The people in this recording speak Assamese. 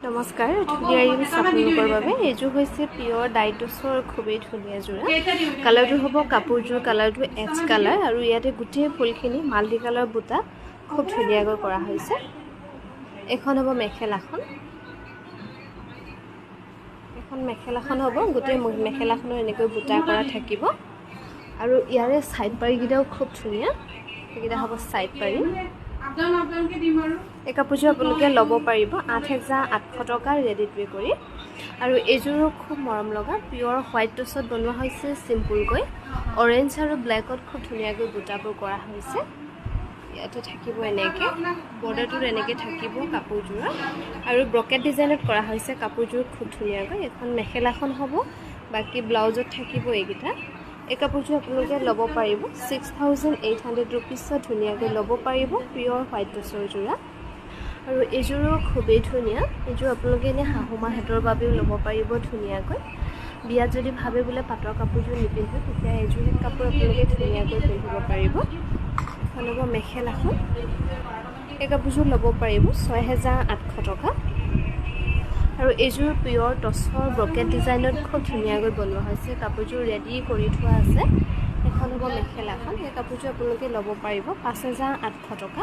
নমস্কাৰ ধুনীয়া আপোনালোকৰ বাবে এইযোৰ হৈছে পিয়ৰ ডাইটছৰ খুবেই ধুনীয়া যোৰা কালাৰটো হ'ব কাপোৰযোৰ কালাৰটো এচ কালাৰ আৰু ইয়াতে গোটেই ফুলখিনি মাল্টি কালাৰ বুটা খুব ধুনীয়াকৈ কৰা হৈছে এখন হ'ব মেখেলাখন হ'ব গোটেই মেখেলাখনৰ এনেকৈ বুটা কৰা থাকিব আৰু ইয়াৰে সাইড পাৰিকেইটাও খুব ধুনীয়া এইকেইটা হ'ব সাইড পাৰি এই কাপোৰযোৰ আপোনালোকে ল'ব পাৰিব ৮,৮০০ টকা ৰেডি টু কৰি আৰু এইযোৰো খুব মৰম লগা পিয়ৰ হোৱাইট টছত বনোৱা হৈছে চিম্পুলকৈ অৰেঞ্জ আৰু ব্লেকত খুব ধুনীয়াকৈ বুটাবোৰ কৰা হৈছে ইয়াতে থাকিব এনেকৈ বৰ্ডাৰটোত এনেকৈ থাকিব কাপোৰযোৰ আৰু ব্ৰকেট ডিজাইনত কৰা হৈছে কাপোৰযোৰ খুব ধুনীয়াকৈ এখন মেখেলাখন হ'ব বাকী ব্লাউজত থাকিব এইকেইটা এই কাপোৰযোৰ আপোনালোকে ল'ব পাৰিব 6,800 ৰুপিছত ধুনীয়াকৈ ল'ব পাৰিব পিয়ৰ হোৱাইট টছৰ যোৰা আৰু এইযোৰো খুবেই ধুনীয়া এইযোৰ আপোনালোকে এনে শাহুমা হেতৰ বাবেও ল'ব পাৰিব ধুনীয়াকৈ বিয়াত যদি ভাবে বোলে পাটৰ কাপোৰযোৰ নিপিন্ধো তেতিয়া এইযোৰ কাপোৰ আপোনালোকে ধুনীয়াকৈ পিন্ধিব পাৰিব এখন হ'ব মেখেলাখন এই কাপোৰযোৰ ল'ব পাৰিব 6,800 টকা আৰু এইযোৰ পিয়ৰ টছৰ ব্ৰকেট ডিজাইনত খুব ধুনীয়াকৈ বনোৱা হৈছে কাপোৰযোৰ ৰেডি কৰি থোৱা আছে এখন হ'ব মেখেলাখন এই কাপোৰযোৰ আপোনালোকে ল'ব পাৰিব 5,800 টকা